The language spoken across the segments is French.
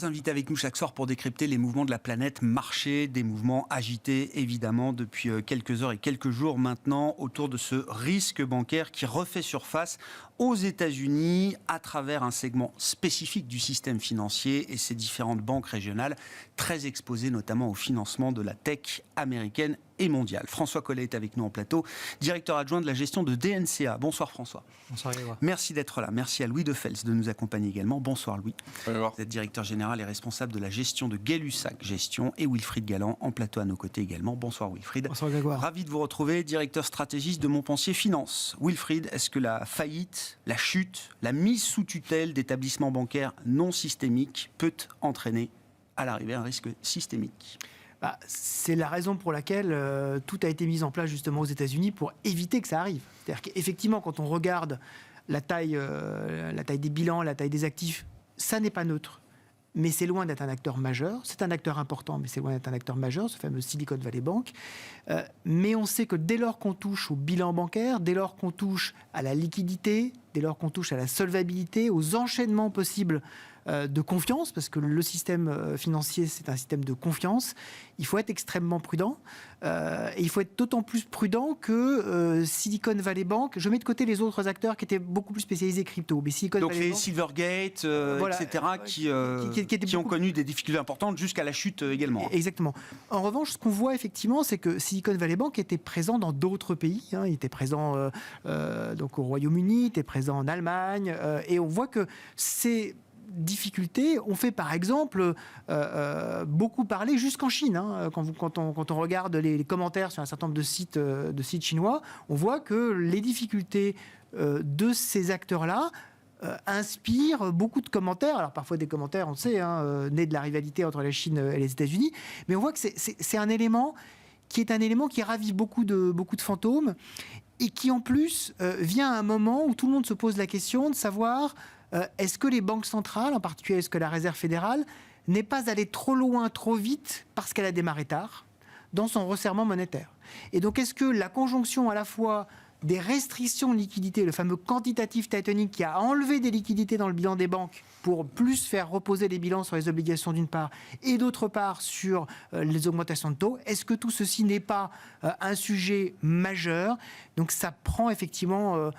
Trois invités avec nous chaque soir pour décrypter les mouvements de la planète marché, des mouvements agités évidemment depuis quelques heures et quelques jours maintenant autour de ce risque bancaire qui refait surface aux États-Unis à travers un segment spécifique du système financier et ses différentes banques régionales très exposées notamment au financement de la tech américaine et mondiale. François Collet est avec nous en plateau, directeur adjoint de la gestion de DNCA. Bonsoir François. Bonsoir Grégoire. Merci d'être là. Merci à Louis Defels de nous accompagner également. Bonsoir Louis. Bonjour. Vous êtes directeur général et responsable de la gestion de Gay-Lussac Gestion et Wilfried Galland en plateau à nos côtés également. Bonsoir Wilfried. Bonsoir Grégoire. Ravi de vous retrouver, directeur stratégiste de Montpensier Finance. Wilfried, est-ce que la faillite, la chute, la mise sous tutelle d'établissements bancaires non systémiques peut entraîner à l'arrivée un risque systémique ? C'est la raison pour laquelle tout a été mis en place justement aux États-Unis pour éviter que ça arrive. C'est-à-dire qu'effectivement, quand on regarde la taille des bilans, la taille des actifs, ça n'est pas neutre. Mais c'est loin d'être un acteur majeur. C'est un acteur important, mais c'est loin d'être un acteur majeur, ce fameux Silicon Valley Bank. Mais on sait que dès lors qu'on touche au bilan bancaire, dès lors qu'on touche à la liquidité, dès lors qu'on touche à la solvabilité, aux enchaînements possibles de confiance, parce que le système financier, c'est un système de confiance, il faut être extrêmement prudent. Et il faut être d'autant plus prudent que Silicon Valley Bank, je mets de côté les autres acteurs qui étaient beaucoup plus spécialisés crypto. Mais Silicon donc Valley les Bank, Silvergate, etc., qui ont connu des difficultés importantes jusqu'à la chute également. Exactement. En revanche, ce qu'on voit effectivement, c'est que Silicon Valley Bank était présent dans d'autres pays. Il était présent donc au Royaume-Uni, il était présent en Allemagne, et on voit que ces difficultés ont fait par exemple beaucoup parler jusqu'en Chine. Quand on regarde les commentaires sur un certain nombre de sites chinois, on voit que les difficultés de ces acteurs-là inspirent beaucoup de commentaires. Alors parfois des commentaires, on le sait, nés de la rivalité entre la Chine et les États-Unis, mais on voit que c'est un élément qui ravive beaucoup de fantômes et qui en plus vient à un moment où tout le monde se pose la question de savoir est-ce que les banques centrales, en particulier est-ce que la Réserve fédérale, n'est pas allée trop loin, trop vite, parce qu'elle a démarré tard, dans son resserrement monétaire. Et donc est-ce que la conjonction à la fois des restrictions de liquidité, le fameux quantitative tightening qui a enlevé des liquidités dans le bilan des banques pour plus faire reposer les bilans sur les obligations d'une part, et d'autre part sur les augmentations de taux, est-ce que tout ceci n'est pas un sujet majeur ? Donc ça prend effectivement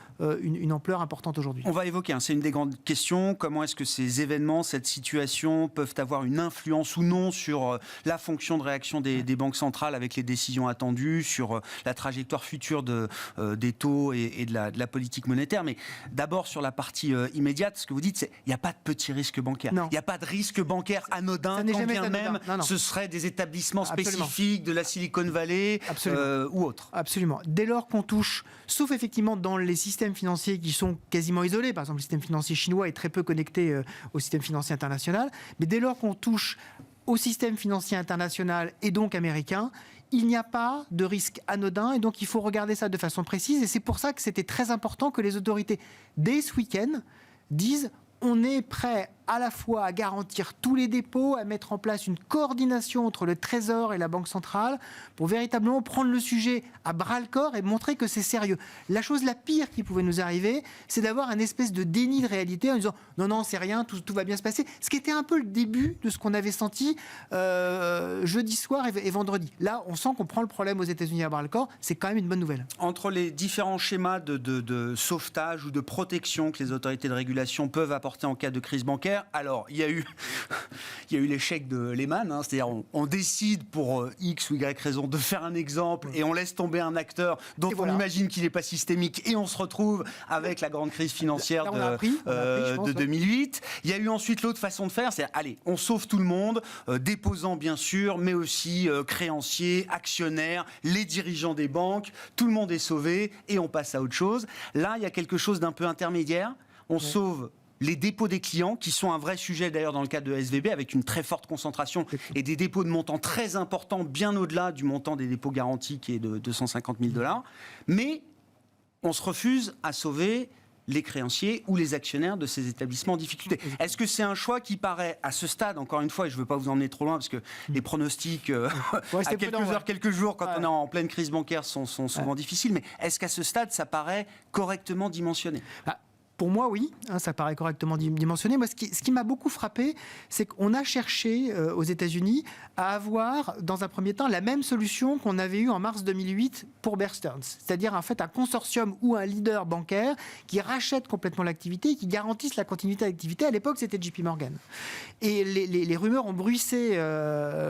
une ampleur importante aujourd'hui. On va évoquer, c'est une des grandes questions, comment est-ce que ces événements, cette situation peuvent avoir une influence ou non sur la fonction de réaction des banques centrales avec les décisions attendues, sur la trajectoire future des taux et de la politique monétaire. Mais d'abord sur la partie immédiate, ce que vous dites, c'est qu'il n'y a pas de petit risque bancaire. Il n'y a pas de risque bancaire anodin, quand bien même ce serait des établissements spécifiques de la Silicon Valley ou autres. Absolument. Dès lors qu'on touche, sauf effectivement dans les systèmes financiers qui sont quasiment isolés, par exemple le système financier chinois est très peu connecté au système financier international, mais dès lors qu'on touche au système financier international et donc américain, il n'y a pas de risque anodin et donc il faut regarder ça de façon précise et c'est pour ça que c'était très important que les autorités, dès ce week-end, disent on est prêt à la fois à garantir tous les dépôts, à mettre en place une coordination entre le Trésor et la Banque centrale pour véritablement prendre le sujet à bras-le-corps et montrer que c'est sérieux. La chose la pire qui pouvait nous arriver, c'est d'avoir un espèce de déni de réalité en disant non, c'est rien, tout va bien se passer. Ce qui était un peu le début de ce qu'on avait senti jeudi soir et vendredi. Là, on sent qu'on prend le problème aux États-Unis à bras-le-corps. C'est quand même une bonne nouvelle. Entre les différents schémas de sauvetage ou de protection que les autorités de régulation peuvent apporter en cas de crise bancaire, alors, il y a eu l'échec de Lehman, c'est-à-dire on décide pour X ou Y raison de faire un exemple et on laisse tomber un acteur dont on imagine qu'il n'est pas systémique et on se retrouve avec la grande crise financière de 2008. Il y a eu ensuite l'autre façon de faire, c'est allez, on sauve tout le monde, déposants bien sûr, mais aussi créanciers, actionnaires, les dirigeants des banques, tout le monde est sauvé et on passe à autre chose. Là, il y a quelque chose d'un peu intermédiaire, on sauve les dépôts des clients, qui sont un vrai sujet d'ailleurs dans le cadre de SVB, avec une très forte concentration et des dépôts de montants très importants, bien au-delà du montant des dépôts garantis qui est de $250 000. Mais on se refuse à sauver les créanciers ou les actionnaires de ces établissements en difficulté. Est-ce que c'est un choix qui paraît, à ce stade, encore une fois, et je ne veux pas vous emmener trop loin, parce que les pronostics à quelques jours, quand on est en pleine crise bancaire, sont souvent difficiles, mais est-ce qu'à ce stade, ça paraît correctement dimensionné ? pour moi, oui, ça paraît correctement dimensionné. Moi, ce qui m'a beaucoup frappé, c'est qu'on a cherché aux États-Unis à avoir, dans un premier temps, la même solution qu'on avait eue en mars 2008 pour Bear Stearns, c'est-à-dire en fait un consortium ou un leader bancaire qui rachète complètement l'activité et qui garantisse la continuité de l'activité. À l'époque, c'était JP Morgan. Et les rumeurs ont bruissé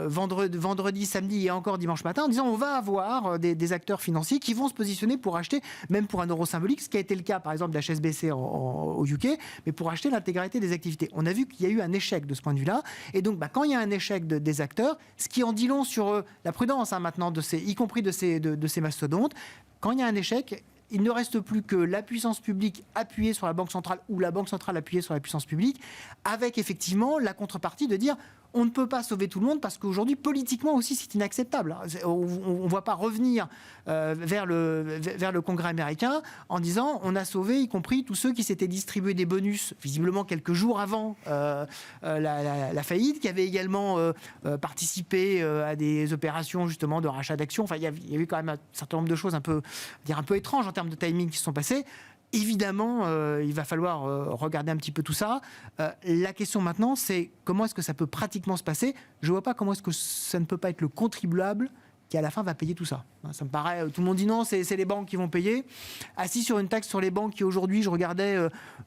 vendredi, samedi et encore dimanche matin en disant on va avoir des acteurs financiers qui vont se positionner pour acheter, même pour un euro symbolique, ce qui a été le cas par exemple d'HSBC au UK, mais pour acheter l'intégralité des activités. On a vu qu'il y a eu un échec de ce point de vue-là. Et donc, quand il y a un échec des acteurs, ce qui en dit long sur la prudence maintenant, y compris de ces mastodontes, quand il y a un échec, il ne reste plus que la puissance publique appuyée sur la Banque centrale ou la Banque centrale appuyée sur la puissance publique, avec effectivement la contrepartie de dire on ne peut pas sauver tout le monde parce qu'aujourd'hui, politiquement aussi, c'est inacceptable. On ne voit pas revenir vers le Congrès américain en disant on a sauvé, y compris tous ceux qui s'étaient distribués des bonus, visiblement quelques jours avant la faillite, qui avaient également participé à des opérations justement de rachat d'actions. Enfin, il y a eu quand même un certain nombre de choses un peu étranges en termes de timing qui se sont passées. Évidemment, il va falloir regarder un petit peu tout ça. La question maintenant, c'est comment est-ce que ça peut pratiquement se passer ? Je ne vois pas comment est-ce que ça ne peut pas être le contribuable qui, à la fin, va payer tout ça. Ça me paraît... Tout le monde dit non, c'est les banques qui vont payer. Assis sur une taxe sur les banques qui, aujourd'hui, je regardais,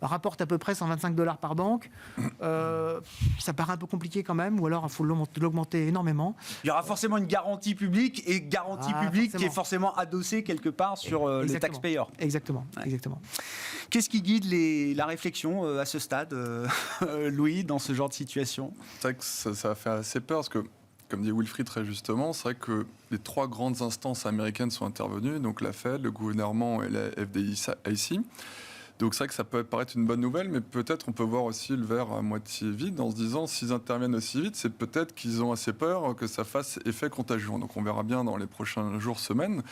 rapporte à peu près $125 par banque. Ça paraît un peu compliqué quand même, ou alors il faut l'augmenter énormément. Il y aura forcément une garantie publique, et garantie publique forcément. qui est forcément adossée quelque part sur les taxpayers. Exactement. Qu'est-ce qui guide la réflexion à ce stade, Louis, dans ce genre de situation ? C'est vrai que ça fait assez peur, parce que, comme dit Wilfried très justement, c'est vrai que les 3 grandes instances américaines sont intervenues, donc la Fed, le gouvernement et la FDIC. Donc c'est vrai que ça peut paraître une bonne nouvelle, mais peut-être on peut voir aussi le verre à moitié vide en se disant s'ils interviennent aussi vite, c'est peut-être qu'ils ont assez peur que ça fasse effet contagion. Donc on verra bien dans les prochains jours, semaines.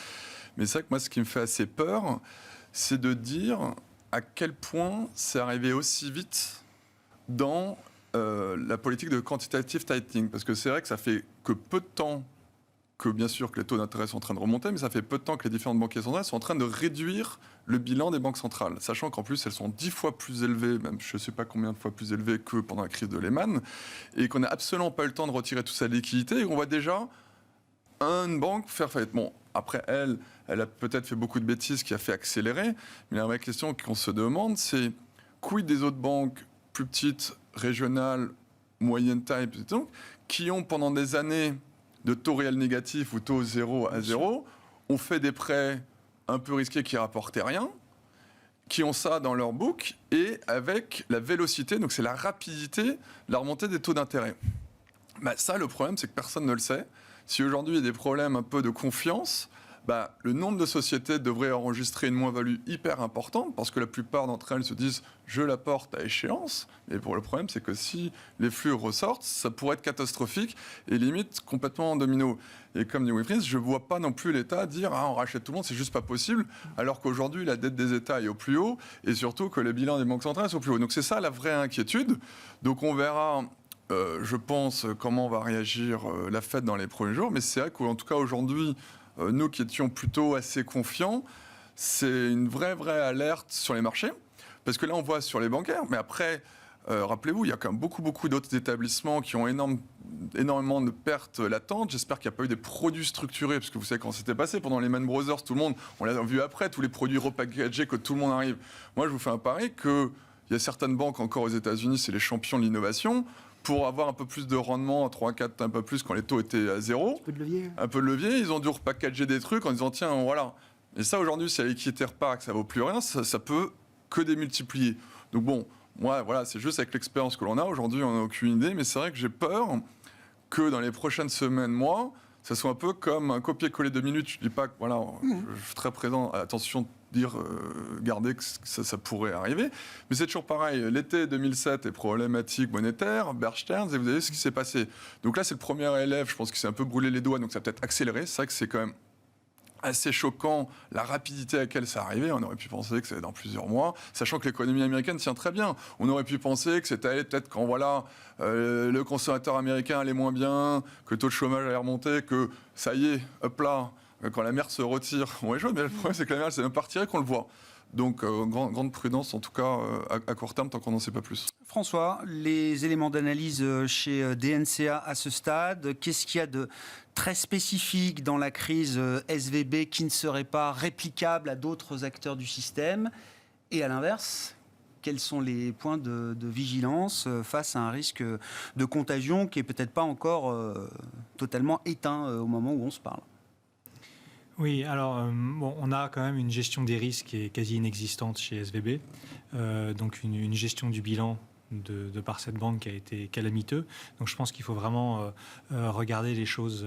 Mais c'est vrai que moi, ce qui me fait assez peur, c'est de dire à quel point c'est arrivé aussi vite dans la politique de quantitative tightening. Parce que c'est vrai que ça fait que peu de temps que, bien sûr, que les taux d'intérêt sont en train de remonter, mais ça fait peu de temps que les différentes banquiers centrales sont en train de réduire le bilan des banques centrales. Sachant qu'en plus, elles sont 10 fois plus élevées, même je ne sais pas combien de fois plus élevées que pendant la crise de Lehman, et qu'on n'a absolument pas eu le temps de retirer toute sa liquidité, et qu'on voit déjà une banque faire faillite. Bon, après, elle a peut-être fait beaucoup de bêtises qui a fait accélérer, mais la vraie question qu'on se demande, c'est quid des autres banques plus petites, régionales, moyenne taille, qui ont pendant des années de taux réels négatifs ou taux 0 à 0, ont fait des prêts un peu risqués qui rapportaient rien, qui ont ça dans leur book, et avec la vélocité, donc c'est la rapidité de la remontée des taux d'intérêt. Ça, le problème, c'est que personne ne le sait. Si aujourd'hui il y a des problèmes un peu de confiance, le nombre de sociétés devrait enregistrer une moins-value hyper importante, parce que la plupart d'entre elles se disent « je la porte à échéance ». Et pour le problème, c'est que si les flux ressortent, ça pourrait être catastrophique et limite complètement en domino. Et comme dit Wilfried, je ne vois pas non plus l'État dire « on rachète tout le monde, c'est juste pas possible », alors qu'aujourd'hui, la dette des États est au plus haut, et surtout que les bilans des banques centrales sont au plus haut. Donc c'est ça la vraie inquiétude. Donc on verra... je pense comment va réagir la Fed dans les premiers jours, mais c'est vrai qu'en tout cas aujourd'hui, nous qui étions plutôt assez confiants, c'est une vraie alerte sur les marchés, parce que là on voit sur les bancaires, mais après, rappelez-vous, il y a quand même beaucoup d'autres établissements qui ont énormément de pertes latentes. J'espère qu'il n'y a pas eu des produits structurés, parce que vous savez quand c'était passé, pendant les Lehman Brothers, tout le monde, on l'a vu après, tous les produits repackagés, que tout le monde arrive. Moi je vous fais un pari qu'il y a certaines banques encore aux États-Unis, c'est les champions de l'innovation, pour avoir un peu plus de rendement, à 3, 4, un peu plus quand les taux étaient à 0. Un peu de levier. Ils ont dû repackager des trucs en disant tiens, voilà. Et ça, aujourd'hui, si la liquidité repart, que ça ne vaut plus rien, ça peut que démultiplier. Donc bon, moi, voilà, c'est juste avec l'expérience que l'on a. Aujourd'hui, on n'a aucune idée, mais c'est vrai que j'ai peur que dans les prochaines semaines, mois, ça soit un peu comme un copier-coller de minutes. Je ne dis pas que, voilà, je suis très présent, attention, dire, garder que ça pourrait arriver. Mais c'est toujours pareil. L'été 2007 est problématique monétaire, Bear Stearns, et vous avez vu ce qui s'est passé. Donc là, c'est le premier élève, je pense qu'il s'est un peu brûlé les doigts, donc ça a peut-être accéléré. C'est vrai que c'est quand même assez choquant la rapidité à laquelle ça arrivait. On aurait pu penser que c'était dans plusieurs mois, sachant que l'économie américaine tient très bien. On aurait pu penser que c'était peut-être quand le consommateur américain allait moins bien, que le taux de chômage allait remonter, que ça y est, hop là, quand la mer se retire, on est jaune, mais le problème c'est que la mer elle s'est même pas retirée qu'on le voit. Donc, grande prudence, en tout cas, à court terme, tant qu'on n'en sait pas plus. François, les éléments d'analyse chez DNCA à ce stade, qu'est-ce qu'il y a de très spécifique dans la crise SVB qui ne serait pas réplicable à d'autres acteurs du système? Et à l'inverse, quels sont les points de vigilance face à un risque de contagion qui n'est peut-être pas encore totalement éteint au moment où on se parle? Oui, alors on a quand même une gestion des risques qui est quasi inexistante chez SVB, donc une gestion du bilan de par cette banque qui a été calamiteux. Donc je pense qu'il faut vraiment regarder les choses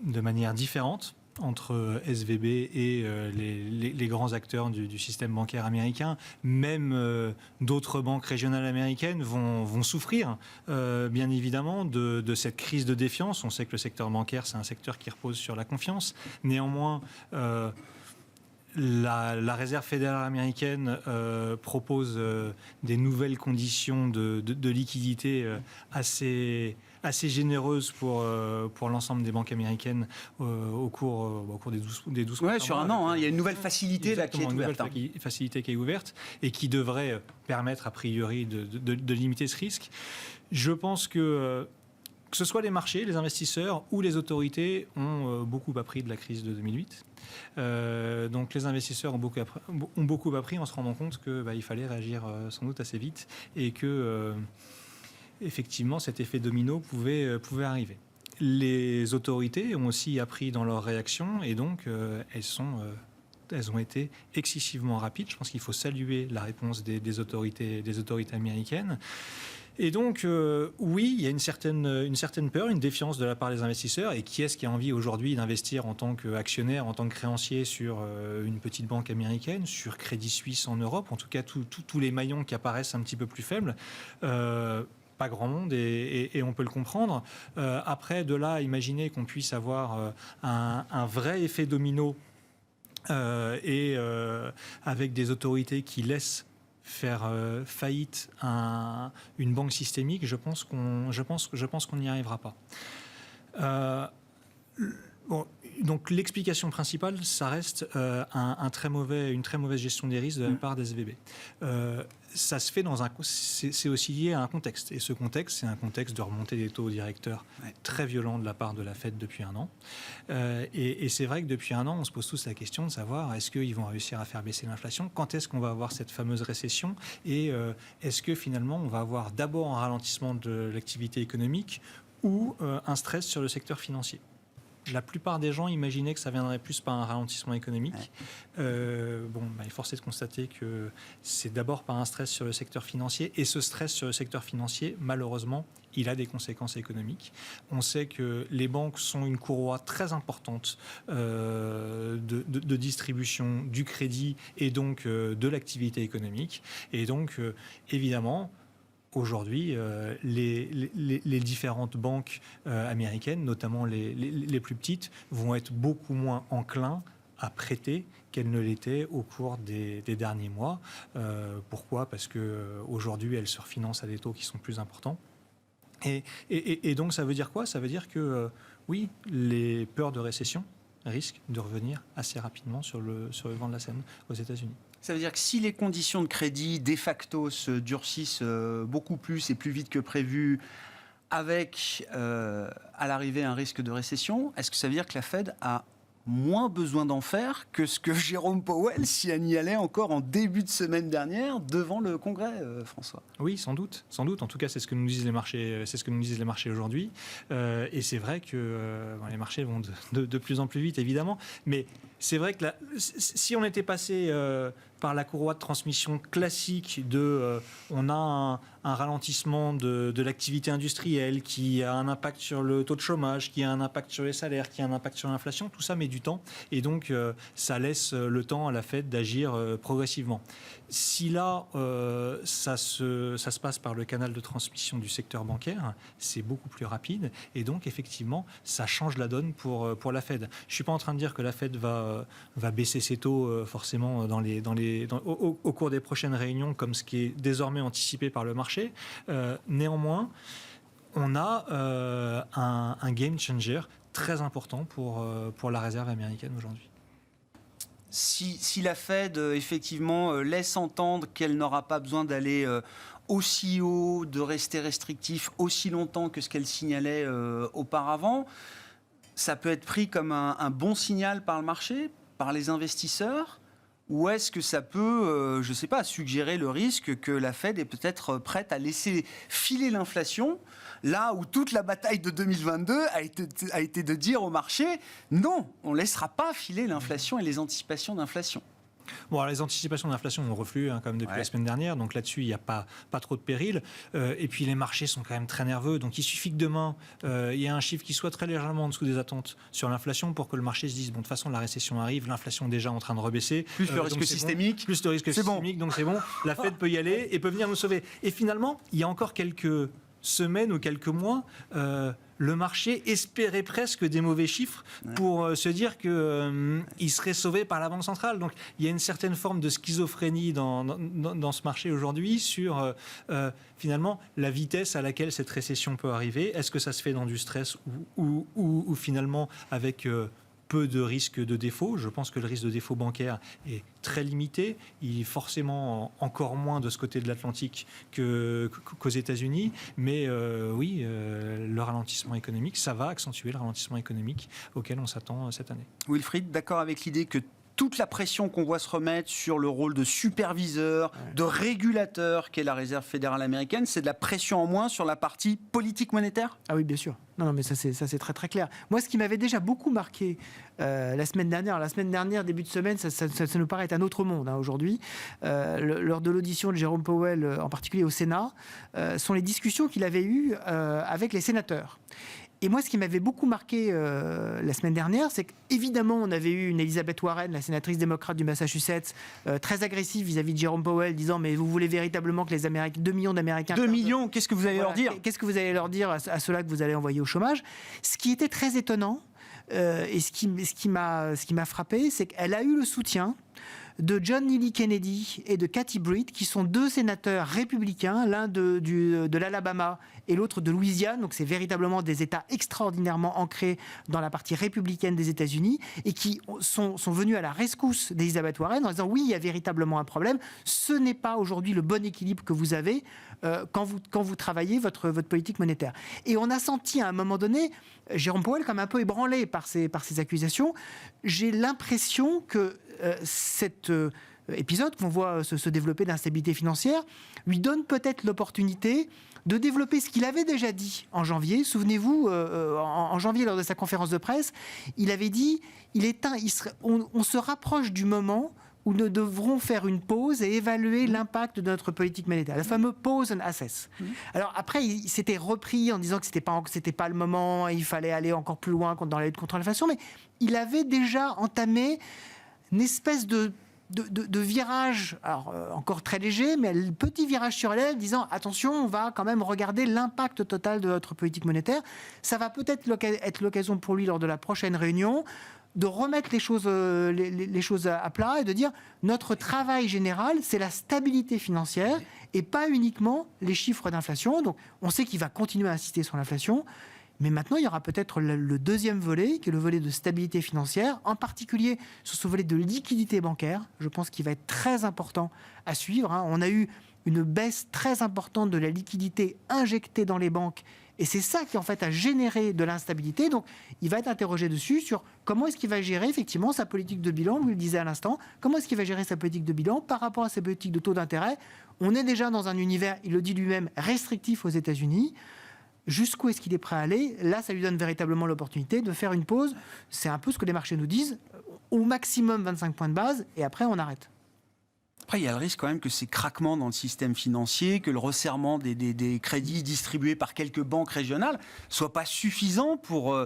de manière différente entre SVB et les grands acteurs du système bancaire américain. Même d'autres banques régionales américaines vont souffrir, bien évidemment, de cette crise de défiance. On sait que le secteur bancaire, c'est un secteur qui repose sur la confiance. Néanmoins, la Réserve fédérale américaine propose des nouvelles conditions de liquidité assez généreuses pour l'ensemble des banques américaines au cours des 12 Ouais, sur un an, il y a une nouvelle facilité là, qui est ouverte. Une nouvelle facilité qui est ouverte et qui devrait permettre a priori de limiter ce risque. Je pense que ce soit les marchés, les investisseurs ou les autorités ont beaucoup appris de la crise de 2008. Donc les investisseurs ont beaucoup appris en se rendant compte qu'il fallait réagir sans doute assez vite et que effectivement cet effet domino pouvait arriver. Les autorités ont aussi appris dans leur réaction et donc elles ont été excessivement rapides. Je pense qu'il faut saluer la réponse des autorités américaines. Et donc, oui, il y a une certaine peur, une défiance de la part des investisseurs. Et qui est-ce qui a envie aujourd'hui d'investir en tant qu'actionnaire, en tant que créancier sur une petite banque américaine, sur Crédit Suisse en Europe? En tout cas, tous les maillons qui apparaissent un petit peu plus faibles. Pas grand monde et on peut le comprendre. Après, de là, imaginer qu'on puisse avoir un vrai effet domino avec des autorités qui laissent faire faillite une banque systémique, je pense qu'on n'y arrivera pas. Donc l'explication principale, ça reste une très mauvaise gestion des risques de la part des SVB. Ça se fait c'est aussi lié à un contexte. Et ce contexte, c'est un contexte de remontée des taux directeurs très violent de la part de la Fed depuis un an. Et c'est vrai que depuis un an, on se pose tous la question de savoir est-ce qu'ils vont réussir à faire baisser l'inflation? Quand est-ce qu'on va avoir cette fameuse récession? Et est-ce que finalement, on va avoir d'abord un ralentissement de l'activité économique ou un stress sur le secteur financier? La plupart des gens imaginaient que ça viendrait plus par un ralentissement économique. Il est forcé de constater que c'est d'abord par un stress sur le secteur financier. Et ce stress sur le secteur financier, malheureusement, il a des conséquences économiques. On sait que les banques sont une courroie très importante de distribution du crédit et donc de l'activité économique. Et donc, évidemment, aujourd'hui, les différentes banques américaines, notamment les plus petites, vont être beaucoup moins enclins à prêter qu'elles ne l'étaient au cours des derniers mois. Pourquoi? Parce qu'aujourd'hui, elles se refinancent à des taux qui sont plus importants. Et donc, ça veut dire quoi? Ça veut dire que, oui, les peurs de récession risquent de revenir assez rapidement sur le devant de la scène aux États-Unis. Ça veut dire que si les conditions de crédit de facto se durcissent beaucoup plus et plus vite que prévu, avec à l'arrivée un risque de récession, est-ce que ça veut dire que la Fed a moins besoin d'en faire que ce que Jérôme Powell, si elle y allait encore en début de semaine dernière devant le Congrès, François? Oui, sans doute. En tout cas, c'est ce que nous disent les marchés. C'est ce que nous disent les marchés aujourd'hui. Et c'est vrai que les marchés vont de plus en plus vite, évidemment. Mais c'est vrai que si on était passé par la courroie de transmission classique on a un ralentissement de l'activité industrielle qui a un impact sur le taux de chômage, qui a un impact sur les salaires, qui a un impact sur l'inflation, tout ça met du temps. Et donc, ça laisse le temps à la Fed d'agir progressivement. Si là, ça se passe par le canal de transmission du secteur bancaire, c'est beaucoup plus rapide. Et donc, effectivement, ça change la donne pour la Fed. Je ne suis pas en train de dire que la Fed va baisser ses taux forcément au cours des prochaines réunions, comme ce qui est désormais anticipé par le marché. Néanmoins, on a un game changer très important pour la réserve américaine aujourd'hui. Si la Fed, effectivement, laisse entendre qu'elle n'aura pas besoin d'aller aussi haut, de rester restrictif aussi longtemps que ce qu'elle signalait auparavant, ça peut être pris comme un bon signal par le marché, par les investisseurs, ou est-ce que ça peut, je ne sais pas, suggérer le risque que la Fed est peut-être prête à laisser filer l'inflation, là où toute la bataille de 2022 a été de dire au marché, non, on ne laissera pas filer l'inflation et les anticipations d'inflation. Bon, alors les anticipations d'inflation ont reflué comme depuis la semaine dernière, donc là-dessus, il n'y a pas trop de péril. Et puis les marchés sont quand même très nerveux, donc il suffit que demain, il y ait un chiffre qui soit très légèrement en dessous des attentes sur l'inflation pour que le marché se dise, bon, de toute façon, la récession arrive, l'inflation est déjà en train de rebaisser. Plus le risque systémique. Bon, plus le risque systémique, donc c'est bon, la Fed peut y aller et peut venir nous sauver. Et finalement, il y a encore quelques semaines ou quelques mois, le marché espérait presque des mauvais chiffres pour se dire qu'il serait sauvé par la Banque centrale. Donc il y a une certaine forme de schizophrénie dans ce marché aujourd'hui sur finalement la vitesse à laquelle cette récession peut arriver. Est-ce que ça se fait dans du stress ou finalement avec peu de risque de défaut? Je pense que le risque de défaut bancaire est très limité. Il est forcément encore moins de ce côté de l'Atlantique qu'aux États-Unis. Mais oui, le ralentissement économique, ça va accentuer le ralentissement économique auquel on s'attend cette année. Wilfried, d'accord avec l'idée que toute la pression qu'on voit se remettre sur le rôle de superviseur, de régulateur qu'est la Réserve fédérale américaine, c'est de la pression en moins sur la partie politique monétaire ? Ah oui, bien sûr. Non, mais ça c'est très très clair. Moi, ce qui m'avait déjà beaucoup marqué la semaine dernière, début de semaine, ça nous paraît être un autre monde aujourd'hui. Lors de l'audition de Jérôme Powell, en particulier au Sénat, sont les discussions qu'il avait eues avec les sénateurs. Et moi, ce qui m'avait beaucoup marqué la semaine dernière, c'est qu'évidemment, on avait eu une Elizabeth Warren, la sénatrice démocrate du Massachusetts, très agressive vis-à-vis de Jérôme Powell, disant « Mais vous voulez véritablement que les Américains, 2 millions d'Américains... » 2 millions, qu'est-ce que vous allez leur dire ? Qu'est-ce que vous allez leur dire à ceux-là que vous allez envoyer au chômage ? Ce qui était très étonnant, et ce qui m'a frappé, c'est qu'elle a eu le soutien de John Neely Kennedy et de Kathy Britt, qui sont 2 sénateurs républicains, l'un de l'Alabama et l'autre de Louisiane. Donc c'est véritablement des États extraordinairement ancrés dans la partie républicaine des États-Unis et qui sont venus à la rescousse d'Elizabeth Warren en disant oui, il y a véritablement un problème. Ce n'est pas aujourd'hui le bon équilibre que vous avez quand vous travaillez votre politique monétaire. Et on a senti à un moment donné Jérôme Powell comme un peu ébranlé par ces accusations. J'ai l'impression que cet épisode qu'on voit se développer d'instabilité financière lui donne peut-être l'opportunité de développer ce qu'il avait déjà dit en janvier. Souvenez-vous, en janvier, lors de sa conférence de presse, il avait dit on se rapproche du moment où nous devrons faire une pause et évaluer l'impact de notre politique monétaire, le fameux pause and assess. Alors après, il s'était repris en disant que c'était pas le moment, il fallait aller encore plus loin dans la lutte contre l'inflation, mais il avait déjà entamé une espèce de virage, alors encore très léger, mais le petit virage sur l'aile, disant attention, on va quand même regarder l'impact total de notre politique monétaire. Ça va peut-être être l'occasion pour lui lors de la prochaine réunion de remettre les choses à plat et de dire notre travail général, c'est la stabilité financière et pas uniquement les chiffres d'inflation. Donc on sait qu'il va continuer à insister sur l'inflation. Mais maintenant, il y aura peut-être le deuxième volet, qui est le volet de stabilité financière, en particulier sur ce volet de liquidité bancaire. Je pense qu'il va être très important à suivre. On a eu une baisse très importante de la liquidité injectée dans les banques. Et c'est ça qui, en fait, a généré de l'instabilité. Donc, il va être interrogé dessus sur comment est-ce qu'il va gérer, effectivement, sa politique de bilan. Vous le disiez à l'instant. Comment est-ce qu'il va gérer sa politique de bilan par rapport à sa politique de taux d'intérêt ? On est déjà dans un univers, il le dit lui-même, restrictif aux États-Unis. Jusqu'où est-ce qu'il est prêt à aller ? Là, ça lui donne véritablement l'opportunité de faire une pause. C'est un peu ce que les marchés nous disent. Au maximum 25 points de base, et après, on arrête. Après, il y a le risque quand même que ces craquements dans le système financier, que le resserrement des crédits distribués par quelques banques régionales soit pas suffisant pour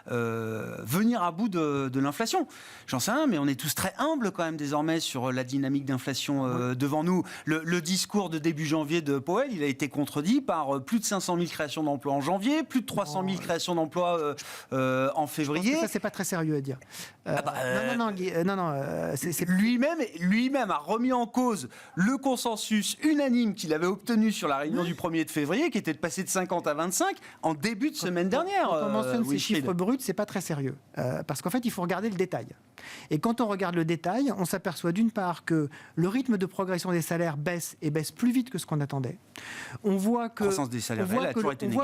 venir à bout de l'inflation. J'en sais rien, mais on est tous très humbles quand même désormais sur la dynamique d'inflation devant nous. Le discours de début janvier de Powell, il a été contredit par plus de 500 000 créations d'emplois en janvier, plus de 300 000 créations d'emplois en février. Je pense que ça, c'est pas très sérieux à dire. Lui-même a remis en cause le consensus unanime qu'il avait obtenu sur la réunion du 1er de février, qui était de passer de 50 à 25 en début de semaine dernière. Quand on mentionne ces chiffres bruts, brut, c'est pas très sérieux. Parce qu'en fait, il faut regarder le détail. Et quand on regarde le détail, on s'aperçoit d'une part que le rythme de progression des salaires baisse et baisse plus vite que ce qu'on attendait. On voit que, La croissance des salaires réels a toujours été négative.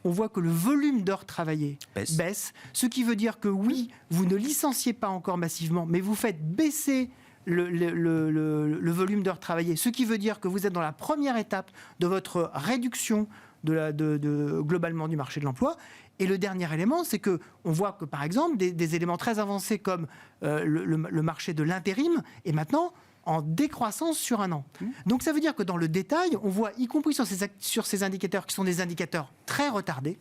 On voit que le volume d'heures travaillées baisse, ce qui veut dire que oui, vous ne licenciez pas encore massivement, mais vous faites baisser le volume d'heures travaillées, ce qui veut dire que vous êtes dans la première étape de votre réduction globalement du marché de l'emploi. Et le dernier élément, c'est que on voit que, par exemple, des éléments très avancés comme le marché de l'intérim est maintenant en décroissance sur un an. Donc ça veut dire que dans le détail, on voit, y compris sur ces indicateurs qui sont des indicateurs très retardés,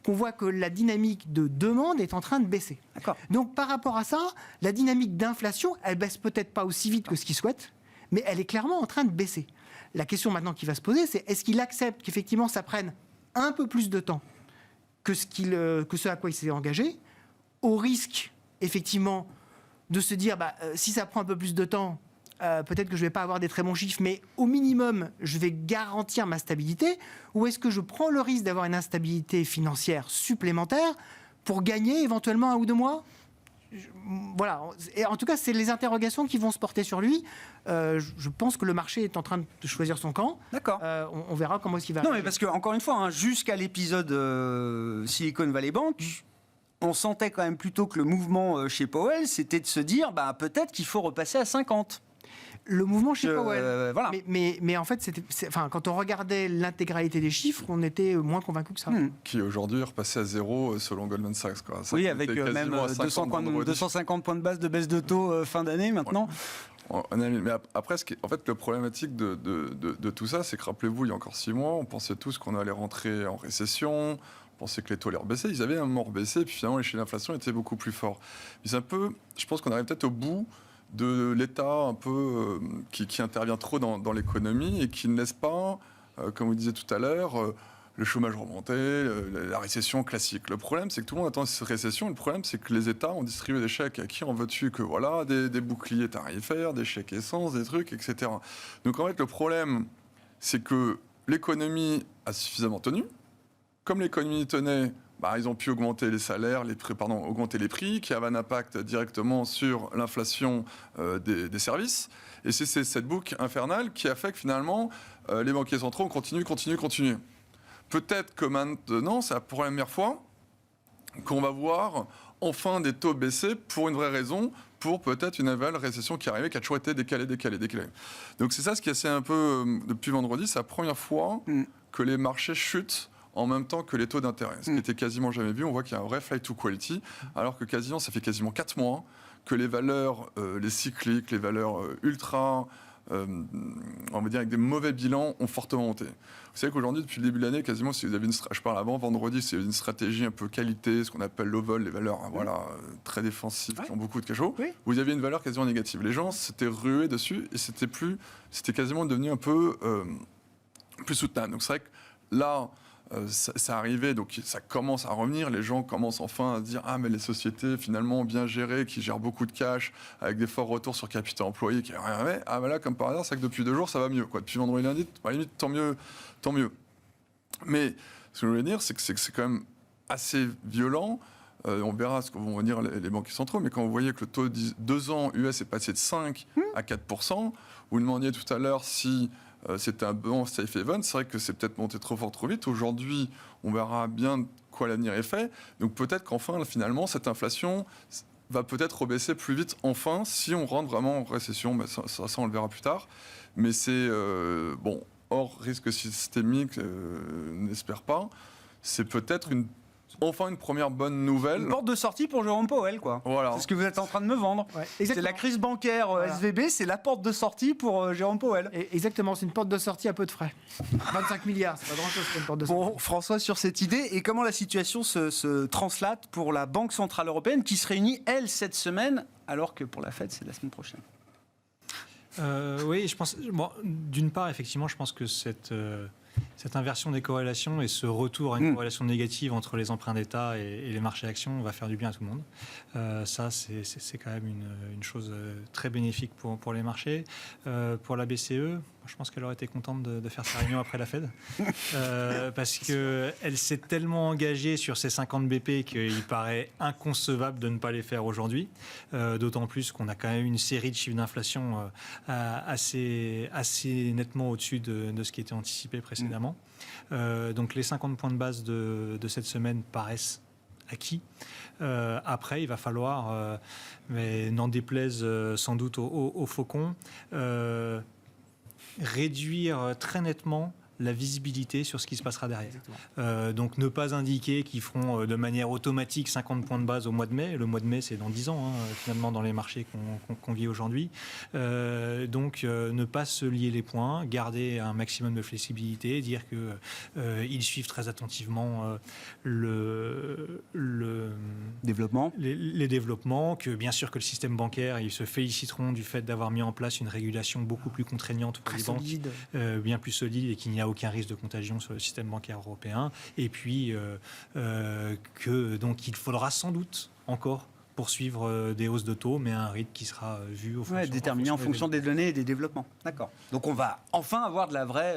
qu'on voit que la dynamique de demande est en train de baisser. D'accord. Donc par rapport à ça, la dynamique d'inflation, elle baisse peut-être pas aussi vite que ce qu'ils souhaitent, mais elle est clairement en train de baisser. La question maintenant qui va se poser, c'est est-ce qu'il accepte qu'effectivement ça prenne un peu plus de temps que ce à quoi il s'est engagé, au risque effectivement de se dire si ça prend un peu plus de temps, peut-être que je ne vais pas avoir des très bons chiffres, mais au minimum, je vais garantir ma stabilité, ou est-ce que je prends le risque d'avoir une instabilité financière supplémentaire pour gagner éventuellement 1 ou 2 mois ? Voilà. Et en tout cas, c'est les interrogations qui vont se porter sur lui. Je pense que le marché est en train de choisir son camp. D'accord. On verra comment est-ce qu'il va. Non, mais parce que, encore une fois, jusqu'à l'épisode Silicon Valley Bank, on sentait quand même plutôt que le mouvement chez Powell, c'était de se dire peut-être qu'il faut repasser à 50. Le mouvement chez Powell. Voilà. Mais en fait, quand on regardait l'intégralité des chiffres, on était moins convaincu que ça. Qui aujourd'hui est repassé à 0 selon Goldman Sachs. Quoi. Ça, oui, avec même 250 points de base de baisse de taux fin d'année maintenant. Ouais. Mais après, en fait, le problématique de tout ça, c'est que rappelez-vous, il y a encore 6 mois, on pensait tous qu'on allait rentrer en récession. On pensait que les taux allaient rebaisser. Ils avaient un moment rebaissé, puis finalement, les chiffres d'inflation étaient beaucoup plus forts. Mais c'est un peu, je pense qu'on arrive peut-être au bout de l'État un peu qui intervient trop dans l'économie et qui ne laisse pas, comme vous disiez tout à l'heure, le chômage remonter, la récession classique. Le problème, c'est que tout le monde attend cette récession. Le problème, c'est que les États ont distribué des chèques à qui en veux-tu que voilà, des boucliers tarifaires, des chèques essence, des trucs, etc. Donc en fait, le problème, c'est que l'économie a suffisamment tenu. Comme l'économie tenait, ils ont pu augmenter les salaires, augmenter les prix, qui avait un impact directement sur l'inflation des services. Et c'est cette boucle infernale qui a fait que finalement, les banquiers centraux continuent. Peut-être que maintenant, c'est la première fois qu'on va voir enfin des taux baisser pour une vraie raison, pour peut-être une nouvelle récession qui arrivait, qui a toujours été décalée. Donc c'est ça ce qui est assez un peu, depuis vendredi, c'est la première fois que les marchés chutent en même temps que les taux d'intérêt. Ce qui était quasiment jamais vu. On voit qu'il y a un vrai flight to quality, alors que ça fait quasiment 4 mois que les valeurs, les cycliques, les valeurs ultra, on va dire avec des mauvais bilans, ont fortement monté. Vous savez qu'aujourd'hui, depuis le début de l'année, quasiment, si vous avez je parle avant vendredi, c'est une stratégie un peu qualité, ce qu'on appelle low vol, les valeurs très défensives, qui ont beaucoup de cachot. Oui. Vous aviez une valeur quasiment négative. Les gens s'étaient rués dessus et c'était quasiment devenu un peu plus soutenable. Donc c'est vrai que là, ça arrivait, donc ça commence à revenir. Les gens commencent enfin à se dire mais les sociétés finalement bien gérées, qui gèrent beaucoup de cash, avec des forts retours sur capital employé, qui rien fait. Là, comme par hasard, c'est que depuis 2 jours, ça va mieux. Depuis vendredi lundi, à la limite, tant mieux. Mais ce que je voulais dire, c'est que c'est quand même assez violent. On verra ce que vont dire les banquiers centraux, mais quand vous voyez que le taux de 2 ans US est passé de 5 à 4%, vous demandiez tout à l'heure si c'était un bon safe haven. C'est vrai que c'est peut-être monté trop fort, trop vite. Aujourd'hui, on verra bien de quoi l'avenir est fait. Donc peut-être qu'enfin, finalement, cette inflation va peut-être rebaisser plus vite, enfin, si on rentre vraiment en récession. Ça, on le verra plus tard. Mais c'est, hors risque systémique, n'espère pas. C'est peut-être enfin une première bonne nouvelle. Une porte de sortie pour Jérôme Powell, quoi. Voilà. C'est ce que vous êtes en train de me vendre. Ouais, c'est la crise bancaire SVB, c'est la porte de sortie pour Jérôme Powell. Exactement, c'est une porte de sortie à peu de frais. 25 milliards, c'est pas grand-chose pour une porte de sortie. Bon, François, sur cette idée, et comment la situation se translate pour la Banque Centrale Européenne, qui se réunit, elle, cette semaine, alors que pour la Fed, c'est la semaine prochaine. Oui, je pense. D'une part, effectivement, je pense que cette inversion des corrélations et ce retour à une corrélation négative entre les emprunts d'État et les marchés actions va faire du bien à tout le monde. Ça, c'est quand même une chose très bénéfique pour les marchés. Pour la BCE, je pense qu'elle aurait été contente de faire sa réunion après la Fed, parce qu'elle s'est tellement engagée sur ces 50 BP qu'il paraît inconcevable de ne pas les faire aujourd'hui, d'autant plus qu'on a quand même une série de chiffres d'inflation assez nettement au-dessus de ce qui était anticipé précédemment. Donc les 50 points de base de cette semaine paraissent acquis. Après, il va falloir, mais n'en déplaise sans doute aux faucons, réduire très nettement la visibilité sur ce qui se passera derrière. Donc ne pas indiquer qu'ils feront de manière automatique 50 points de base au mois de mai. Le mois de mai, c'est dans 10 ans, finalement, dans les marchés qu'on vit aujourd'hui. Donc ne pas se lier les points, garder un maximum de flexibilité, dire qu'ils suivent très attentivement le développement. Les développements, que bien sûr que le système bancaire, ils se féliciteront du fait d'avoir mis en place une régulation beaucoup plus contraignante pour les banques, bien plus solide, et qu'il n'y a aucun risque de contagion sur le système bancaire européen. Et puis donc il faudra sans doute encore poursuivre des hausses de taux, mais à un rythme qui sera vu déterminé en fonction des données et des développements. D'accord. Donc on va enfin avoir de la vraie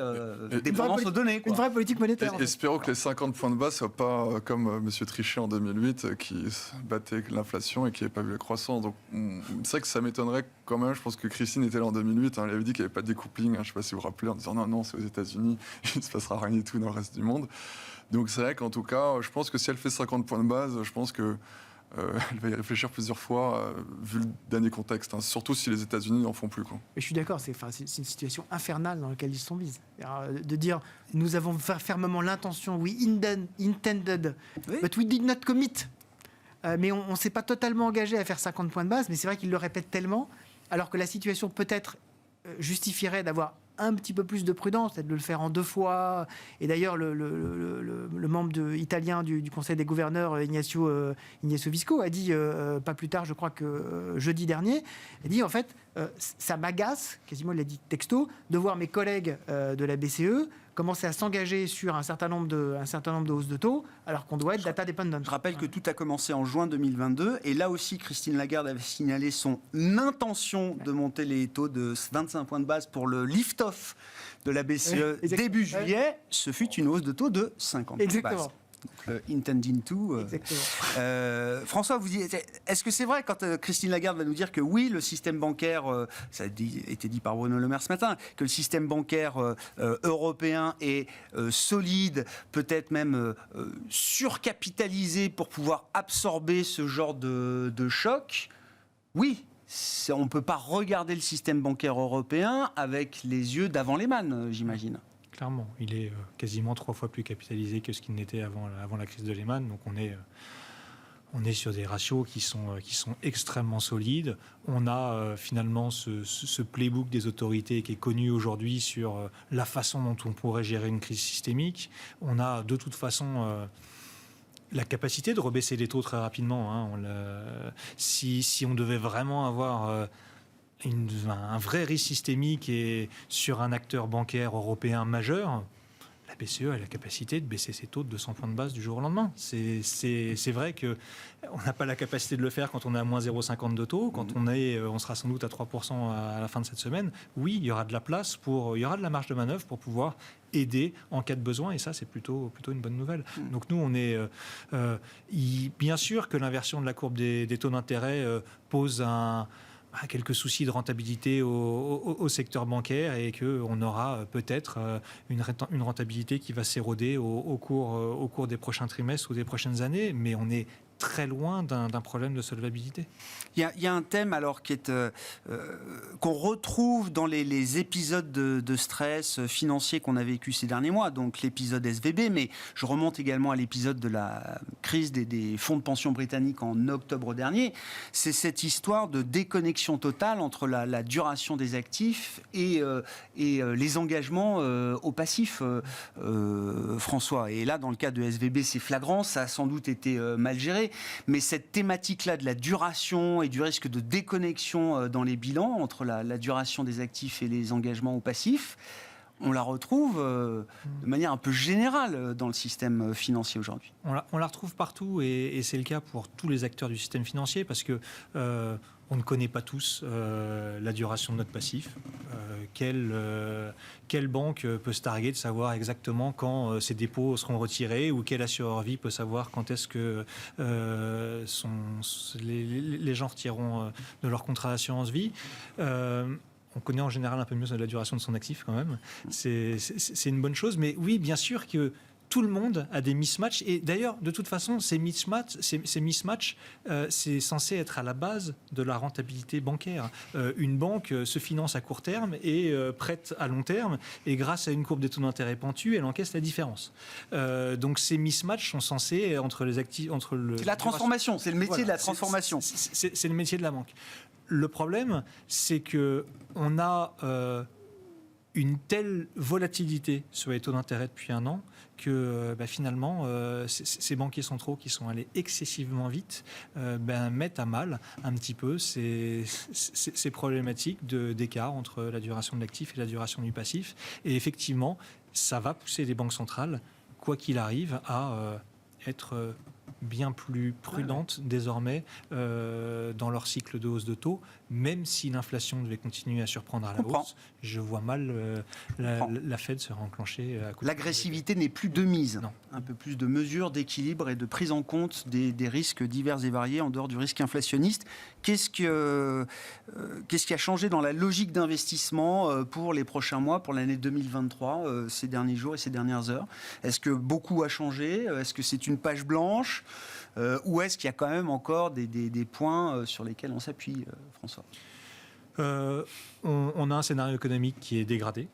dépendance aux données. Une vraie politique monétaire. Espérons que les 50 points de base ne soient pas comme M. Trichet en 2008, qui battait l'inflation et qui n'avait pas vu la croissance. Donc c'est vrai que ça m'étonnerait quand même. Je pense que Christine était là en 2008. Elle avait dit qu'il n'y avait pas de découpling. Je ne sais pas si vous vous rappelez, en disant non, c'est aux États-Unis, il ne se passera rien du tout dans le reste du monde. Donc c'est vrai qu'en tout cas, je pense que si elle fait 50 points de base, je pense que elle va y réfléchir plusieurs fois, vu le dernier contexte, surtout si les États-Unis n'en font plus. Quoi. Mais je suis d'accord, c'est une situation infernale dans laquelle ils sont mis. De dire, nous avons fermement l'intention, we intended, but we did not commit. Mais on ne s'est pas totalement engagé à faire 50 points de base, mais c'est vrai qu'ils le répètent tellement, alors que la situation peut-être justifierait d'avoir un petit peu plus de prudence, peut-être de le faire en 2 fois. Et d'ailleurs, le membre italien du Conseil des gouverneurs, Ignacio Visco, a dit, pas plus tard, je crois que jeudi dernier, a dit en fait, ça m'agace, quasiment il l'a dit texto, de voir mes collègues de la BCE commencer à s'engager sur un certain nombre de hausses de taux, alors qu'on doit être data dependent. Je rappelle que tout a commencé en juin 2022, et là aussi, Christine Lagarde avait signalé son intention de monter les taux de 25 points de base pour le lift-off de la BCE début juillet. Ce fut une hausse de taux de 50 points de base. Intending to. François, est-ce que c'est vrai quand Christine Lagarde va nous dire que oui, le système bancaire, ça a été dit par Bruno Le Maire ce matin, que le système bancaire européen est solide, peut-être même surcapitalisé pour pouvoir absorber ce genre de choc? Oui. On ne peut pas regarder le système bancaire européen avec les yeux d'avant Lehman, j'imagine. Clairement, il est quasiment 3 fois plus capitalisé que ce qu'il n'était avant la crise de Lehman. Donc on est sur des ratios qui sont extrêmement solides. On a finalement ce playbook des autorités qui est connu aujourd'hui sur la façon dont on pourrait gérer une crise systémique. On a de toute façon la capacité de rebaisser les taux très rapidement. Si on devait vraiment avoir un vrai risque systémique et sur un acteur bancaire européen majeur, la BCE a la capacité de baisser ses taux de 200 points de base du jour au lendemain. C'est vrai qu'on n'a pas la capacité de le faire quand on est à moins 0,50 de taux. Quand on sera sans doute à 3% à la fin de cette semaine. Oui, il y aura de la place, il y aura de la marge de manœuvre pour pouvoir aider en cas de besoin, et ça c'est plutôt une bonne nouvelle. Donc nous on est bien sûr que l'inversion de la courbe des taux d'intérêt pose quelques soucis de rentabilité au secteur bancaire, et qu'on aura peut-être une rentabilité qui va s'éroder au cours des prochains trimestres ou des prochaines années, mais on est très loin d'un problème de solvabilité. Il y a un thème alors qui est qu'on retrouve dans les épisodes de stress financier qu'on a vécu ces derniers mois, donc l'épisode SVB, mais je remonte également à l'épisode de la crise des fonds de pension britanniques en octobre dernier. C'est cette histoire de déconnexion totale entre la duration des actifs et les engagements au passif, François. Et là, dans le cas de SVB, c'est flagrant, ça a sans doute été mal géré. Mais cette thématique-là de la duration et du risque de déconnexion dans les bilans entre la duration des actifs et les engagements au passif, on la retrouve de manière un peu générale dans le système financier aujourd'hui. On la retrouve partout et c'est le cas pour tous les acteurs du système financier parce que on ne connaît pas tous la duration de notre passif. Quelle banque peut se targuer de savoir exactement quand ses dépôts seront retirés ou quel assureur vie peut savoir quand est-ce que les gens retireront de leur contrat d'assurance vie. On connaît en général un peu mieux la duration de son actif quand même. C'est une bonne chose. Mais oui, bien sûr que tout le monde a des mismatchs. Et d'ailleurs, de toute façon, ces mismatchs, c'est censé être à la base de la rentabilité bancaire. Une banque se finance à court terme et prête à long terme. Et grâce à une courbe des taux d'intérêt pentue, elle encaisse la différence. Donc ces mismatchs sont censés entre les actifs... C'est la transformation, c'est le métier de la transformation. C'est le métier de la banque. Le problème, c'est qu'on a une telle volatilité sur les taux d'intérêt depuis un an que finalement, ces banquiers centraux qui sont allés excessivement vite mettent à mal un petit peu ces problématiques d'écart entre la duration de l'actif et la duration du passif. Et effectivement, ça va pousser les banques centrales, quoi qu'il arrive, à être bien plus prudentes désormais dans leur cycle de hausse de taux, même si l'inflation devait continuer à surprendre à la hausse. Je vois mal la Fed se réenclencher à côté. L'agressivité n'est plus de mise. Non. Un peu plus de mesures, d'équilibre et de prise en compte des risques divers et variés en dehors du risque inflationniste. Qu'est-ce qui a changé dans la logique d'investissement pour les prochains mois, pour l'année 2023, ces derniers jours et ces dernières heures? Est-ce que beaucoup a changé? Est-ce que c'est une page blanche? Ou est-ce qu'il y a quand même encore des points sur lesquels on s'appuie, François? On a un scénario économique qui est dégradé,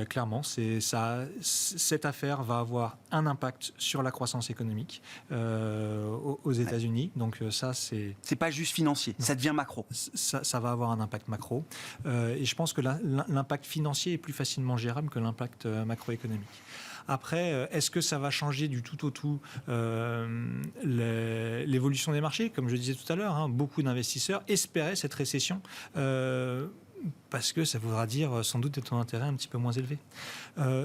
clairement. Cette affaire va avoir un impact sur la croissance économique aux États-Unis. Donc ça, c'est pas juste financier, ça devient macro. Ça va avoir un impact macro. Et je pense que l'impact financier est plus facilement gérable que l'impact macroéconomique. Après, est-ce que ça va changer du tout au tout l'évolution des marchés? Comme je disais tout à l'heure, beaucoup d'investisseurs espéraient cette récession parce que ça voudra dire sans doute des taux d'intérêt un petit peu moins élevés.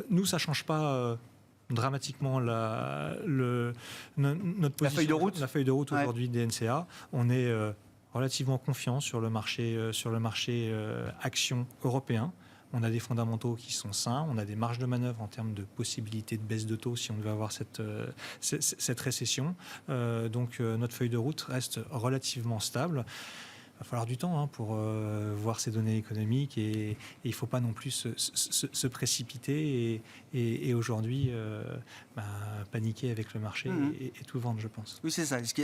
Nous, ça ne change pas dramatiquement notre position, la feuille de route. La feuille de route aujourd'hui des NCA. On est relativement confiant sur le marché action européen. On a des fondamentaux qui sont sains, on a des marges de manœuvre en termes de possibilités de baisse de taux si on devait avoir cette récession. Donc notre feuille de route reste relativement stable. Il va falloir du temps pour voir ces données économiques et il ne faut pas non plus se précipiter et aujourd'hui paniquer avec le marché et tout vendre, je pense. Oui, c'est ça. Est-ce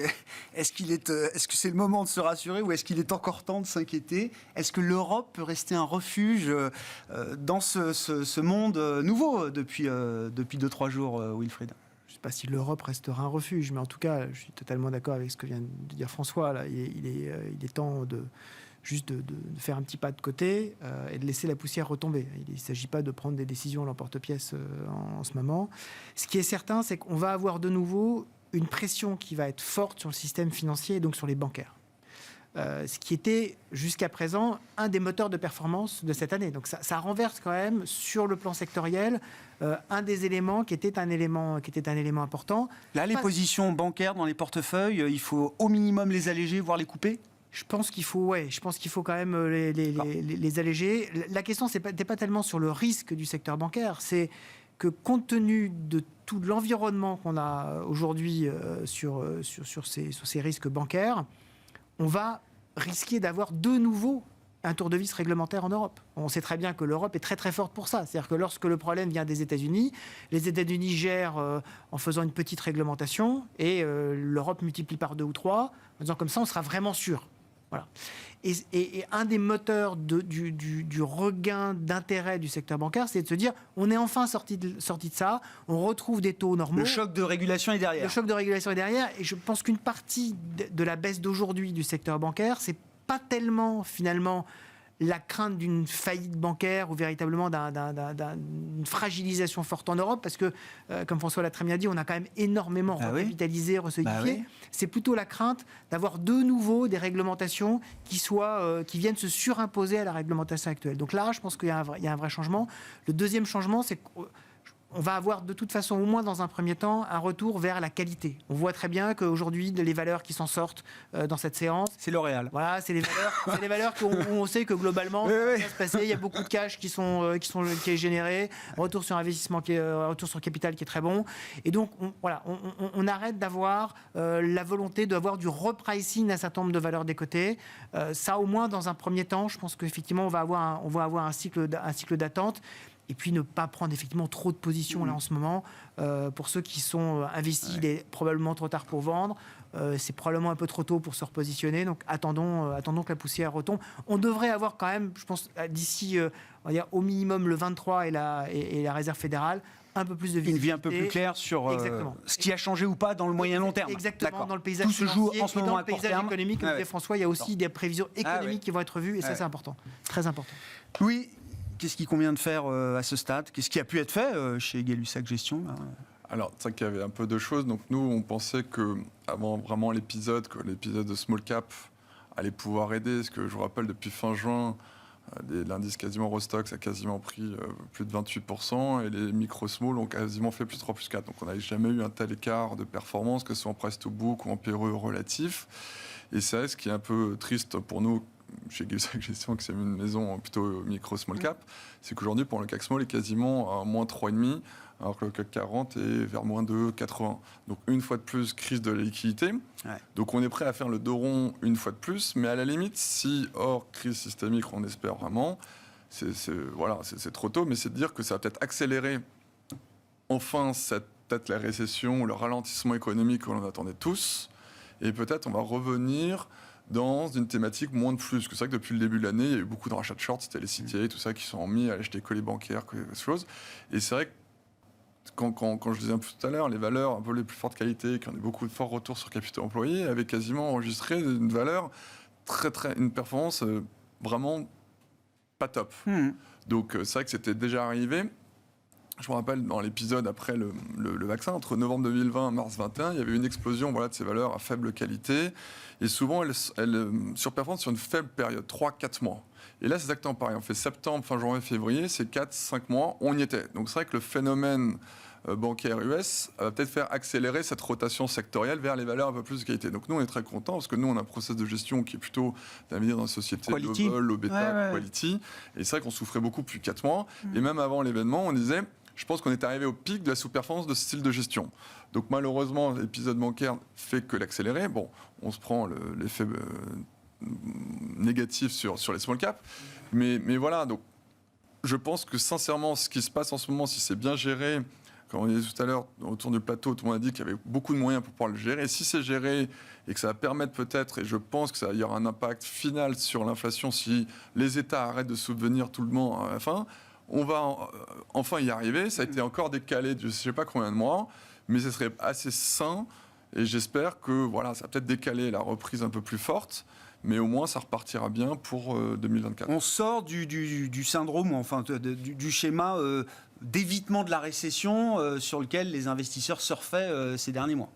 que c'est le moment de se rassurer ou est-ce qu'il est encore temps de s'inquiéter? Est-ce que l'Europe peut rester un refuge dans ce monde nouveau depuis 2-3 jours, Wilfried? Je ne sais pas si l'Europe restera un refuge, mais en tout cas, je suis totalement d'accord avec ce que vient de dire François. Là. Il est temps de faire un petit pas de côté et de laisser la poussière retomber. Il ne s'agit pas de prendre des décisions à l'emporte-pièce en ce moment. Ce qui est certain, c'est qu'on va avoir de nouveau une pression qui va être forte sur le système financier et donc sur les bancaires. Ce qui était jusqu'à présent un des moteurs de performance de cette année. Donc ça renverse quand même sur le plan sectoriel un des éléments qui était un élément important. Là, les positions bancaires dans les portefeuilles, il faut au minimum les alléger, voire les couper. Je pense qu'il faut quand même les alléger. La question n'est pas tellement sur le risque du secteur bancaire, c'est que compte tenu de tout l'environnement qu'on a aujourd'hui sur ces risques bancaires, on va risquer d'avoir de nouveau un tour de vis réglementaire en Europe. On sait très bien que l'Europe est très très forte pour ça. C'est-à-dire que lorsque le problème vient des États-Unis, les États-Unis gèrent en faisant une petite réglementation et l'Europe multiplie par 2 ou 3, en disant comme ça on sera vraiment sûr. Voilà. Et un des moteurs du regain d'intérêt du secteur bancaire, c'est de se dire on est enfin sorti de ça, on retrouve des taux normaux. Le choc de régulation est derrière. Le choc de régulation est derrière. Et je pense qu'une partie de la baisse d'aujourd'hui du secteur bancaire, c'est pas tellement finalement la crainte d'une faillite bancaire ou véritablement d'une fragilisation forte en Europe, parce que, comme François l'a très bien dit, on a quand même énormément recapitalisé, resolidifié. C'est plutôt la crainte d'avoir de nouveau des réglementations qui viennent se surimposer à la réglementation actuelle. Donc là, je pense qu'il y a un vrai changement. Le deuxième changement, c'est qu'on va avoir de toute façon, au moins dans un premier temps, un retour vers la qualité. On voit très bien qu'aujourd'hui, les valeurs qui s'en sortent dans cette séance... C'est L'Oréal. Voilà, c'est les valeurs où on sait que globalement, ça va se passer. Il y a beaucoup de cash qui est généré, retour sur investissement, retour sur capital qui est très bon. Et donc, on arrête d'avoir la volonté d'avoir du repricing d'un certain nombre de valeurs des côtés. Ça, au moins, dans un premier temps, je pense qu'effectivement, on va avoir un cycle d'attente. Et puis ne pas prendre effectivement trop de positions là en ce moment. Pour ceux qui sont investis, il est probablement trop tard pour vendre. C'est probablement un peu trop tôt pour se repositionner. Donc attendons que la poussière retombe. On devrait avoir quand même, je pense, d'ici on va dire, au minimum le 23 et la Réserve fédérale, un peu plus de visibilité. Une vie un peu plus claire sur ce qui a changé ou pas dans le moyen long terme. Exactement, dans le paysage tout se joue financier en ce moment et dans à le court paysage terme. économique. Comme disait François, il y a aussi des prévisions économiques qui vont être vues et ça c'est important, très important. Oui. Qu'est-ce qu'il convient de faire à ce stade? Qu'est-ce qui a pu être fait chez Gay-Lussac Gestion là? Alors, c'est vrai qu'il y avait un peu de choses. Donc, nous, on pensait qu'avant vraiment l'épisode, que l'épisode de Small Cap allait pouvoir aider. Parce que je vous rappelle, depuis fin juin, l'indice quasiment Rostox a quasiment pris plus de 28%. Et les micro-small ont quasiment fait plus 3, plus 4. Donc, on n'avait jamais eu un tel écart de performance, que ce soit en price to book ou en PRE relatif. Et c'est ce qui est un peu triste pour nous, chez Gay-Lussac Gestion, qui c'est une maison plutôt micro-small cap, c'est qu'aujourd'hui, pour le CAC Small, est quasiment à moins 3,5, alors que le CAC 40 est vers moins 2,80. Donc, une fois de plus, crise de la liquidité. Ouais. Donc, on est prêt à faire le dos rond une fois de plus, mais à la limite, si hors crise systémique, on espère vraiment, c'est trop tôt, mais c'est de dire que ça va peut-être accélérer enfin peut-être la récession, le ralentissement économique que l'on attendait tous, et peut-être on va revenir dans une thématique moins de flux. Parce que c'est vrai que depuis le début de l'année, il y a eu beaucoup de rachats de shorts, c'était les CTA, tout ça, qui sont mis à acheter que les bancaires, que les choses. Et c'est vrai que quand je disais un peu tout à l'heure, les valeurs un peu les plus fortes qualités, qui ont eu beaucoup de forts retours sur capital employé, avaient quasiment enregistré une valeur une performance vraiment pas top. Donc c'est vrai que c'était déjà arrivé. Je me rappelle, dans l'épisode après le vaccin, entre novembre 2020 et mars 2021, il y avait une explosion de ces valeurs à faible qualité. Et souvent, elles surperforment sur une faible période, 3-4 mois. Et là, c'est exactement pareil. On fait septembre, fin janvier, février, c'est 4-5 mois, on y était. Donc c'est vrai que le phénomène bancaire US va peut-être faire accélérer cette rotation sectorielle vers les valeurs un peu plus de qualité. Donc nous, on est très contents parce que nous, on a un process de gestion qui est plutôt d'investir dans la société quality. Global, low beta, quality. Et c'est vrai qu'on souffrait beaucoup depuis 4 mois. Et même avant l'événement, on disait... Je pense qu'on est arrivé au pic de la sous-performance de ce style de gestion. Donc malheureusement, l'épisode bancaire fait que l'accélérer. Bon, on se prend l'effet négatif sur les small caps. Mais voilà, donc je pense que sincèrement, ce qui se passe en ce moment, si c'est bien géré, comme on disait tout à l'heure, autour du plateau, tout le monde a dit qu'il y avait beaucoup de moyens pour pouvoir le gérer. Et si c'est géré et que ça va permettre peut-être, et je pense que ça y aura un impact final sur l'inflation, si les États arrêtent de subvenir tout le monde à la fin, on va enfin y arriver. Ça a été encore décalé de je ne sais pas combien de mois, mais ce serait assez sain. Et j'espère que ça va peut-être décaler la reprise un peu plus forte, mais au moins ça repartira bien pour 2024. On sort du syndrome, enfin du schéma d'évitement de la récession sur lequel les investisseurs surfaient ces derniers mois.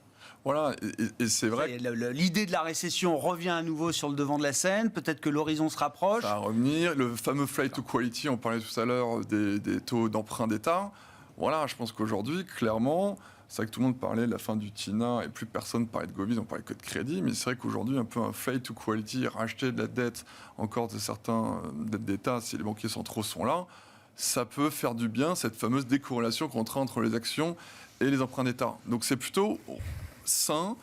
Voilà, et c'est vrai. L'idée de la récession revient à nouveau sur le devant de la scène. Peut-être que l'horizon se rapproche. Ça va revenir. Le fameux flight to quality, on parlait tout à l'heure des taux d'emprunt d'État. Voilà, je pense qu'aujourd'hui, clairement, c'est vrai que tout le monde parlait de la fin du TINA et plus personne parlait de Covid, on parlait que de crédit. Mais c'est vrai qu'aujourd'hui, un peu un flight to quality, racheter de la dette, encore de certains dettes d'État, si les banquiers centraux sont là, ça peut faire du bien, cette fameuse décorrélation qu'on traite entre les actions et les emprunts d'État. Donc c'est plutôt sain.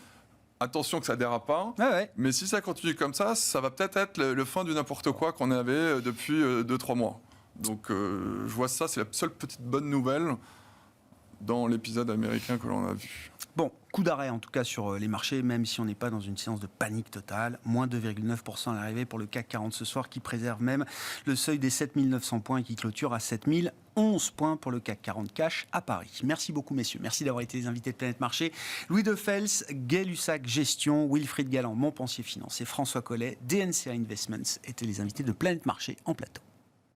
Attention que ça dérape pas. Mais si ça continue comme ça va peut-être être le fin du n'importe quoi qu'on avait depuis 2-3 mois. Donc je vois ça, c'est la seule petite bonne nouvelle dans l'épisode américain que l'on a vu. Bon, coup d'arrêt en tout cas sur les marchés, même si on n'est pas dans une séance de panique totale. Moins 2,9% à l'arrivée pour le CAC 40 ce soir, qui préserve même le seuil des 7900 points et qui clôture à 7011 points pour le CAC 40 cash à Paris. Merci beaucoup messieurs, merci d'avoir été les invités de Planète Marché. Louis de Fels, Gay-Lussac Gestion, Wilfried Galland, Montpensier Finance et François Collet, DNCA Investments étaient les invités de Planète Marché en plateau.